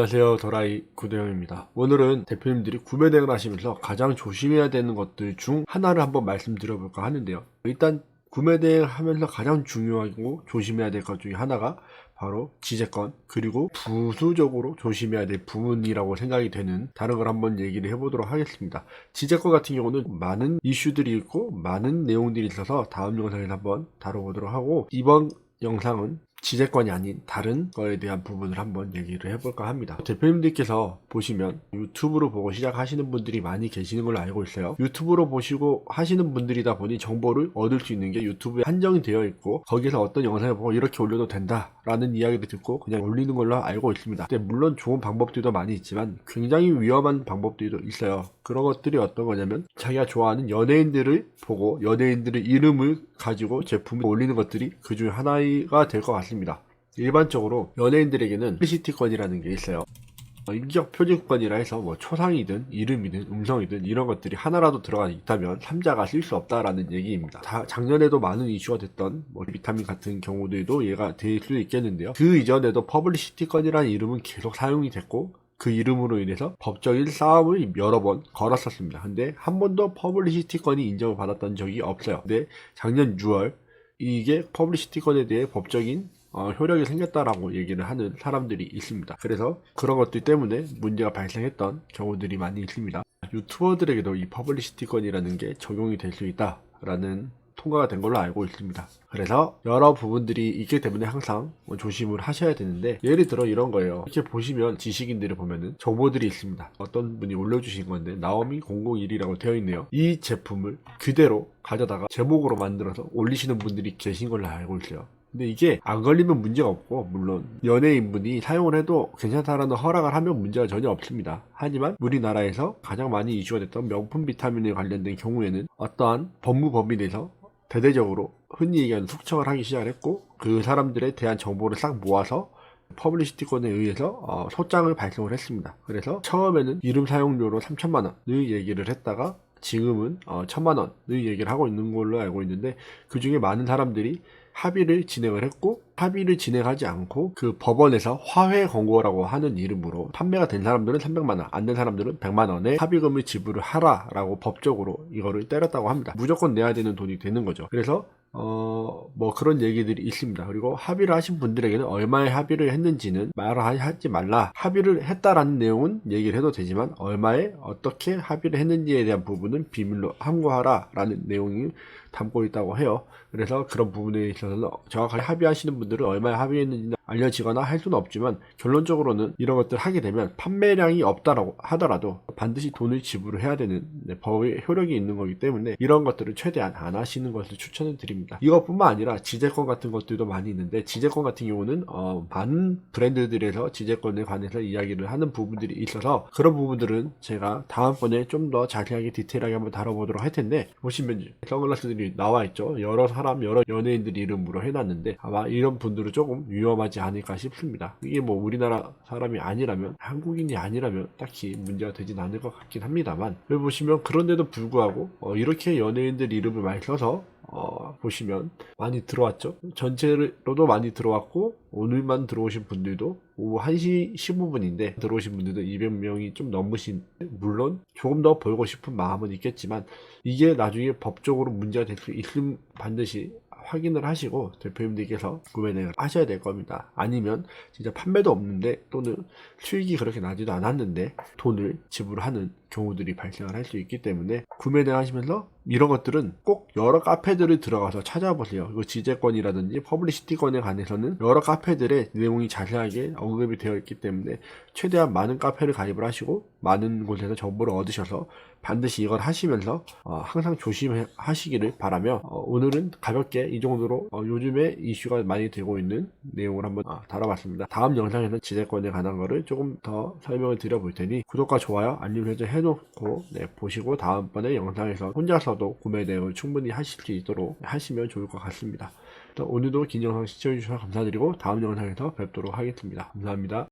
안녕하세요, 도라이 구대영입니다. 오늘은 대표님들이 구매 대행을 하시면서 가장 조심해야 되는 것들 중 하나를 한번 말씀드려볼까 하는데요. 일단 구매 대행을 하면서 가장 중요하고 조심해야 될 것 중에 하나가 바로 지재권, 그리고 부수적으로 조심해야 될 부분이라고 생각이 되는 다른 걸 한번 얘기를 해보도록 하겠습니다. 지재권 같은 경우는 많은 이슈들이 있고 많은 내용들이 있어서 다음 영상에서 한번 다뤄보도록 하고, 이번 영상은 지재권이 아닌 다른 거에 대한 부분을 한번 얘기를 해볼까 합니다. 대표님들께서 보시면 유튜브로 보고 시작하시는 분들이 많이 계시는 걸로 알고 있어요. 유튜브로 보시고 하시는 분들이다 보니 정보를 얻을 수 있는 게 유튜브에 한정이 되어 있고, 거기서 어떤 영상을 보고 이렇게 올려도 된다 라는 이야기를 듣고 그냥 올리는 걸로 알고 있습니다. 근데 물론 좋은 방법들도 많이 있지만 굉장히 위험한 방법들도 있어요. 그런 것들이 어떤 거냐면, 자기가 좋아하는 연예인들을 보고 연예인들의 이름을 가지고 제품을 올리는 것들이 그 중 하나가 될 것 같습니다. 일반적으로 연예인들에게는 퍼블리시티권이라는 게 있어요. 인격 표지권이라 해서 초상이든 이름이든 음성이든 이런 것들이 하나라도 들어가 있다면 3자가 쓸 수 없다라는 얘기입니다. 작년에도 많은 이슈가 됐던 비타민 같은 경우들도 얘가 될 수 있겠는데요. 그 이전에도 퍼블리시티권이라는 이름은 계속 사용이 됐고, 그 이름으로 인해서 법적인 싸움을 여러 번 걸었었습니다. 근데 한 번도 퍼블리시티권이 인정을 받았던 적이 없어요. 근데 작년 6월 이게 퍼블리시티권에 대해 법적인 효력이 생겼다라고 얘기를 하는 사람들이 있습니다. 그래서 그런 것들 때문에 문제가 발생했던 경우들이 많이 있습니다. 유튜버들에게도 이 퍼블리시티권이라는 게 적용이 될 수 있다라는 통과가 된 걸로 알고 있습니다. 그래서 여러 부분들이 있기 때문에 항상 조심을 하셔야 되는데, 예를 들어 이런 거예요. 이렇게 보시면 지식인들을 보면은 정보들이 있습니다. 어떤 분이 올려주신 건데 나오미 001이라고 되어 있네요. 이 제품을 그대로 가져다가 제목으로 만들어서 올리시는 분들이 계신 걸로 알고 있어요. 근데 이게 안 걸리면 문제가 없고, 물론 연예인분이 사용을 해도 괜찮다라는 허락을 하면 문제가 전혀 없습니다. 하지만 우리나라에서 가장 많이 이슈가 됐던 명품 비타민에 관련된 경우에는 어떠한 법무법인에서 대대적으로 흔히 얘기하는 숙청을 하기 시작했고, 그 사람들에 대한 정보를 싹 모아서 퍼블리시티권에 의해서 소장을 발송을 했습니다. 그래서 처음에는 이름 사용료로 3천만 원을 얘기를 했다가 지금은 1,000만 원을 얘기를 하고 있는 걸로 알고 있는데, 그 중에 많은 사람들이 합의를 진행을 했고, 합의를 진행하지 않고 그 법원에서 화훼 권고라고 하는 이름으로 판매가 된 사람들은 300만 원, 안 된 사람들은 100만 원의 합의금을 지불을 하라라고 법적으로 이거를 때렸다고 합니다. 무조건 내야 되는 돈이 되는 거죠. 그래서 그런 얘기들이 있습니다. 그리고 합의를 하신 분들에게는 얼마의 합의를 했는지는 말을 하지 말라. 합의를 했다라는 내용은 얘기를 해도 되지만 얼마에 어떻게 합의를 했는지에 대한 부분은 비밀로 함구하라 라는 내용이 담고 있다고 해요. 그래서 그런 부분에 있어서는 정확하게 합의하시는 분들은 얼마에 합의했는지 알려지거나 할 수는 없지만, 결론적으로는 이런 것들을 하게 되면 판매량이 없다라고 하더라도 반드시 돈을 지불을 해야 되는 법의 효력이 있는 거기 때문에 이런 것들을 최대한 안 하시는 것을 추천을 드립니다. 이것뿐만 아니라 지재권 같은 것들도 많이 있는데, 지재권 같은 경우는 많은 브랜드들에서 지재권에 관해서 이야기를 하는 부분들이 있어서 그런 부분들은 제가 다음번에 좀 더 자세하게 디테일하게 한번 다뤄보도록 할 텐데, 보시면 선글라스들이 나와 있죠. 여러 사람, 여러 연예인들 이름으로 해놨는데 아마 이런 분들은 조금 위험하지 않을까 싶습니다. 이게 우리나라 사람이 아니라면, 한국인이 아니라면 딱히 문제가 되진 않을 것 같긴 합니다만, 여기 보시면 그런데도 불구하고 이렇게 연예인들 이름을 많이 써서 보시면 많이 들어왔죠. 전체로도 많이 들어왔고, 오늘만 들어오신 분들도 오후 1시 15분인데 들어오신 분들도 200명이 좀 넘으신, 물론 조금 더 벌고 싶은 마음은 있겠지만 이게 나중에 법적으로 문제가 될 수 있음 반드시 확인을 하시고 대표님들께서 구매를 하셔야 될 겁니다. 아니면 진짜 판매도 없는데, 또는 수익이 그렇게 나지도 않았는데 돈을 지불하는 경우들이 발생을 할 수 있기 때문에, 구매를 하시면서 이런 것들은 꼭 여러 카페들을 들어가서 찾아보세요. 이거 지재권이라든지 퍼블리시티권에 관해서는 여러 카페들의 내용이 자세하게 언급이 되어 있기 때문에 최대한 많은 카페를 가입을 하시고 많은 곳에서 정보를 얻으셔서 반드시 이걸 하시면서 항상 조심하시기를 바라며, 오늘은 가볍게 이 정도로 요즘에 이슈가 많이 되고 있는 내용을 한번 다뤄봤습니다. 다음 영상에는 지재권에 관한 거를 조금 더 설명을 드려볼 테니 구독과 좋아요, 알림 설정 해놓고 보시고 다음번에 영상에서 혼자서도 구매 내용을 충분히 하실 수 있도록 하시면 좋을 것 같습니다. 오늘도 긴 영상 시청해주셔서 감사드리고 다음 영상에서 뵙도록 하겠습니다. 감사합니다.